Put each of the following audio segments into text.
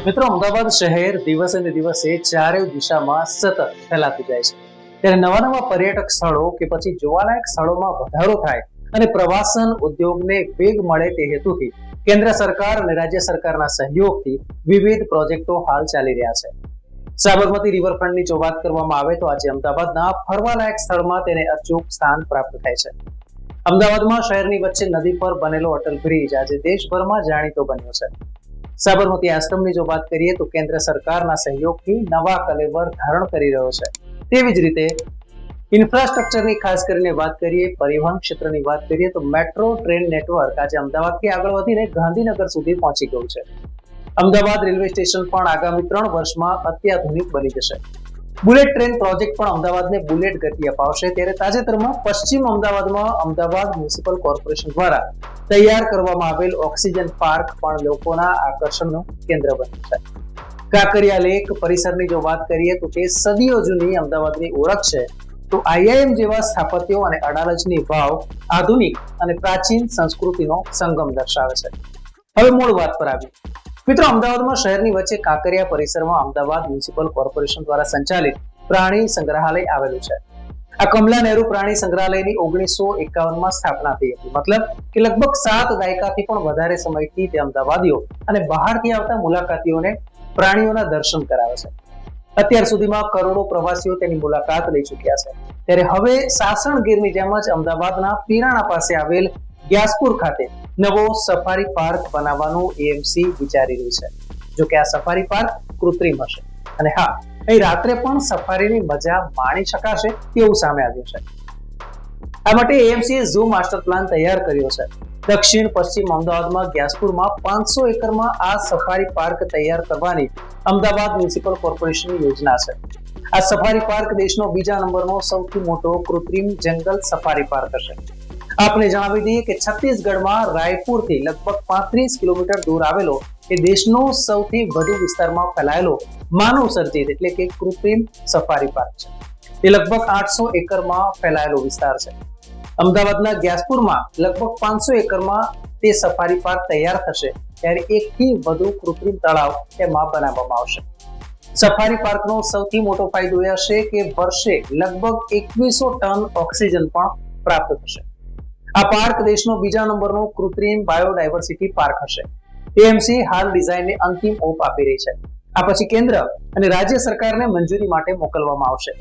મિત્રો, અમદાવાદ શહેર દિવસે ને દિવસે ચારે દિશામાં સતત ફેલાતું જાય છે. ત્યારે નવા નવા પર્યટક સ્થળો કે પછી જોવાલાયક સ્થળોમાં વધારો થાય અને પ્રવાસન ઉદ્યોગને વેગ મળે તે હેતુથી કેન્દ્ર સરકાર અને રાજ્ય સરકારના સહયોગથી વિવિધ પ્રોજેક્ટો હાલ ચાલી રહ્યા છે. સાબરમતી રિવરફ્રન્ટની જો વાત કરવામાં આવે તો આજે અમદાવાદના ફરવાલાયક સ્થળમાં તેને અચૂક સ્થાન પ્રાપ્ત થાય છે. અમદાવાદમાં શહેરની વચ્ચે નદી પર બનેલો અટલ બ્રિજ આજે દેશભરમાં જાણીતો બન્યો છે. સાબરમતી આશ્રમની જો વાત કરીએ તો કેન્દ્ર સરકારના સહયોગથી નવા કલેવર ધારણ કરી રહ્યો છે. તેવી જ રીતે ઇન્ફ્રાસ્ટ્રક્ચરની ખાસ કરીને વાત કરીએ, પરિવહન ક્ષેત્રની વાત કરીએ તો મેટ્રો ટ્રેન નેટવર્ક આજે અમદાવાદથી આગળ વધીને ગાંધીનગર સુધી પહોંચી ગયું છે. અમદાવાદ રેલવે સ્ટેશન પણ આગામી 3 વર્ષમાં અત્યાધુનિક બની જશે. બુલેટ ટ્રેન પ્રોજેક્ટ પણ અમદાવાદને બુલેટ ગતિ અપાવશે. ત્યારે તાજેતરમાં પશ્ચિમ અમદાવાદમાં અમદાવાદ મ્યુનિસિપલ કોર્પોરેશન દ્વારા તૈયાર કરવામાં આવેલ ઓક્સિજન પાર્ક પણ લોકોના આકર્ષણનું કેન્દ્ર બન્યું છે. કાંકરિયા લેક પરિસરની જો વાત કરીએ તો તે સદીઓ જૂની અમદાવાદની ઓળખ છે. તો આઈઆઈએમ જેવા સ્થાપત્યો અને અડાલજની વાવ આધુનિક અને પ્રાચીન સંસ્કૃતિનો સંગમ દર્શાવે છે. હવે મૂળ વાત પર આવી. મિત્રો, અમદાવાદમાં શહેરની વચ્ચે કાંકરિયા પરિસરમાં અમદાવાદ મ્યુનિસિપલ કોર્પોરેશન દ્વારા સંચાલિત પ્રાણી સંગ્રહાલય આવેલું છે. આ કમલા નહેરુ પ્રાણી સંગ્રહાલયની 1951માં સ્થાપના થઈ હતી. મતલબ કે લગભગ 7 દાયકાથી પણ વધારે સમયથી તે અમદાવાદીઓ અને બહારથી આવતા મુલાકાતીઓને પ્રાણીઓના દર્શન કરાવે છે. અત્યાર સુધીમાં કરોડો પ્રવાસીઓ તેની મુલાકાત લઈ ચૂક્યા છે. ત્યારે હવે સાસણગીરની જેમ જ અમદાવાદના પીરાણા પાસે આવેલ ગ્યાસપુર ખાતે નવો સફારી પાર્ક બનાવવાનું એએમસી વિચારી રહી છે. જો કે આ સફારી પાર્ક કૃત્રિમ હશે અને હા, અહીં રાત્રે પણ સફારીની મજા માણી શકાશે તેવું સામે આવ્યું છે. આ માટે એએમસીએ ઝૂ માસ્ટર પ્લાન તૈયાર કર્યો છે. દક્ષિણ પશ્ચિમ અમદાવાદમાં ગ્યાસપુરમાં 500 એકરમાં આ સફારી પાર્ક તૈયાર કરવાની અમદાવાદ મ્યુનિસિપલ કોર્પોરેશનની યોજના છે. આ સફારી પાર્ક દેશનો બીજા નંબરનો સૌથી મોટો કૃત્રિમ જંગલ સફારી પાર્ક હશે. આપને જણાવી દઈએ કે છત્તીસગઢમાં રાયપુરથી લગભગ 35 કિલોમીટર દૂર આવેલો એ દેશનો સૌથી વધુ વિસ્તારમાં ફેલાયેલો માનવ સર્જિત એટલે કે કૃત્રિમ સફારી પાર્ક છે. તે લગભગ 800 એકરમાં ફેલાયેલો વિસ્તાર છે. અમદાવાદના ગ્યાસપુરમાં લગભગ 500 એકરમાં તે સફારી પાર્ક તૈયાર થશે. ત્યારે 1 થી વધુ કૃત્રિમ તળાવ તેમાં બનાવવામાં આવશે. સફારી પાર્કનો સૌથી મોટો ફાયદો એ હશે કે વર્ષે લગભગ 2100 ટન ઓક્સિજન પણ પ્રાપ્ત થશે. આ પાર્ક દેશનો બીજા નંબરનો કૃત્રિમ બાયોડાયવર્સિટી પાર્ક હશે. એએમસી હાલ ડિઝાઇનને અંતિમ ઓપ આપી રહી છે. આ પછી કેન્દ્ર અને રાજ્ય સરકારને મંજૂરી માટે મોકલવામાં આવશે.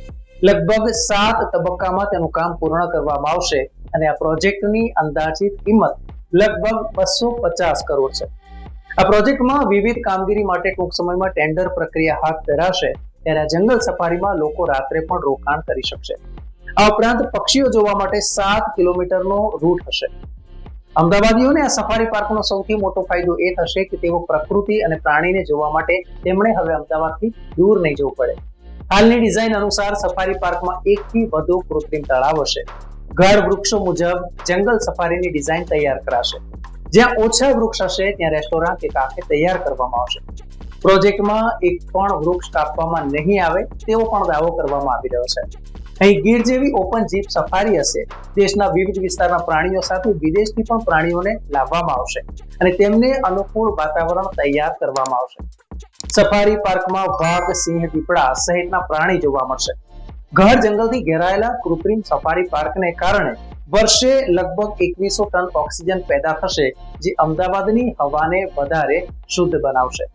લગભગ 7 તબક્કામાં તેનું કામ પૂર્ણ કરવામાં આવશે અને આ પ્રોજેક્ટની અંદાજિત કિંમત લગભગ 250 કરોડ છે. આ પ્રોજેક્ટમાં વિવિધ કામગીરી માટે ટૂંક સમયમાં ટેન્ડર પ્રક્રિયા હાથ ધરાશે. ત્યારે આ જંગલ સફારીમાં લોકો રાત્રે પણ રોકાણ કરી શકશે. આ ઉપરાંત પક્ષીઓ જોવા માટે 7 કિલોમીટરનો રૂટ હશે. અમદાવાદીઓને આ સફારી પાર્કનો સૌથી મોટો ફાયદો એ થશે કે તેઓ પ્રકૃતિ અને પ્રાણીને જોવા માટે તેમણે હવે અમદાવાદથી દૂર નહીં જવું પડે. હાલની ડિઝાઇન અનુસાર સફારી પાર્કમાં 1 થી વધુ કૃત્રિમ તળાવ હશે. ગાઢ વૃક્ષો મુજબ જંગલ સફારીની ડિઝાઇન તૈયાર કરાશે. જ્યાં ઓછા વૃક્ષ હશે ત્યાં રેસ્ટોરન્ટ કે કાફે તૈયાર કરવામાં આવશે. પ્રોજેક્ટમાં એક પણ વૃક્ષ કાપવામાં નહીં આવે તેવો પણ દાવો કરવામાં આવી રહ્યો છે. અહીં ગીર જેવી ઓપન જીપ સફારી હશે. દેશના વિવિધ વિસ્તારના પ્રાણીઓ સાથે વિદેશથી પણ પ્રાણીઓને લાવવામાં આવશે અને તેમને અનુકૂળ વાતાવરણ તૈયાર કરવામાં આવશે. સફારી પાર્કમાં વાઘ, સિંહ, દીપડા સહિતના પ્રાણી જોવા મળશે. ઘર જંગલથી ઘેરાયેલા કૃત્રિમ સફારી પાર્કને કારણે વર્ષે લગભગ 2100 ટન ઓક્સિજન પેદા થશે, જે અમદાવાદની હવાને વધારે શુદ્ધ બનાવશે.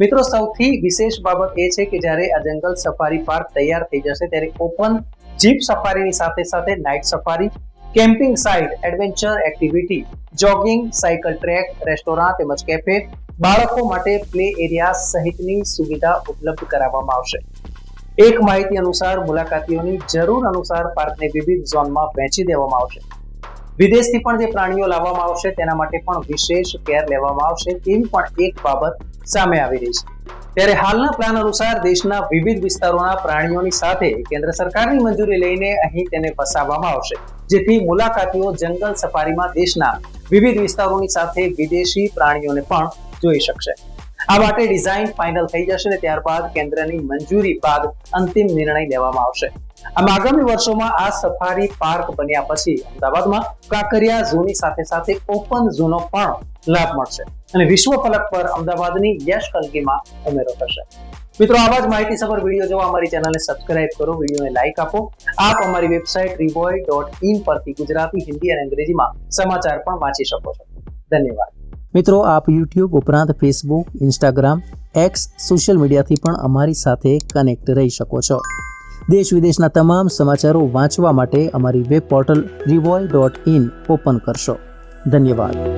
મિત્રો, સૌથી વિશેષ બાબત એ છે કે જ્યારે આ જંગલ સફારી પાર્ક તૈયાર થઈ જશે ત્યારે ઓપન જીપ સફારીની સાથે સાથે night safari, camping site, adventure activity, jogging, cycle track, restaurant તેમજ કેફે, બાળકો માટે પ્લે એરિયા સહિતની સુવિધા ઉપલબ્ધ કરાવવામાં આવશે. એક માહિતી અનુસાર મુલાકાતીઓની જરૂર અનુસાર પાર્કને વિવિધ ઝોનમાં વહેંચી દેવામાં આવશે. વિદેશથી પણ જે પ્રાણીઓ લાવવામાં આવશે તેના માટે પણ વિશેષ કેર લેવામાં આવશે તેવી પણ એક બાબત સામે આવી રહી છે. ત્યારે હાલના પ્લાન અનુસાર દેશના વિવિધ વિસ્તારોના પ્રાણીઓની સાથે કેન્દ્ર સરકારની મંજૂરી લઈને અહીં તેને વસાવવામાં આવશે, જેથી મુલાકાતીઓ જંગલ સફારીમાં દેશના વિવિધ વિસ્તારોની સાથે વિદેશી પ્રાણીઓને પણ જોઈ શકશે. આ માટે ડિઝાઇન ફાઇનલ થઈ જશે ને ત્યારબાદ કેન્દ્રની મંજૂરી બાદ અંતિમ નિર્ણય લેવામાં આવશે. આમ આગામી વર્ષોમાં આ સફારી પાર્ક બન્યા પછી અમદાવાદમાં કાંકરિયા ઝૂની સાથે સાથે ઓપન ઝૂનો પણ લાભ મળશે. અને વિશ્વ ફલક પર અમદાવાદની યશ કલગીમાં ઉમેરો થશે. મિત્રો, આવા જ માહિતીસભર વિડીયો જોવા અમારી ચેનલને સબસ્ક્રાઇબ કરો, વિડીયોને લાઇક આપો. આપ અમારી વેબસાઇટ revoy.in પરથી ગુજરાતી, હિન્દી અને અંગ્રેજીમાં સમાચાર પણ વાંચી શકો છો. ધન્યવાદ. મિત્રો, આપ યુટ્યુબ ઉપરાંત ફેસબુક, ઇન્સ્ટાગ્રામ, એક્સ સોશિયલ મીડિયાથી પણ અમારી સાથે કનેક્ટ રહી શકો છો. દેશ વિદેશના તમામ સમાચારો વાંચવા માટે અમારી વેબ પોર્ટલ revoy.in ઓપન કરશો. ધન્યવાદ.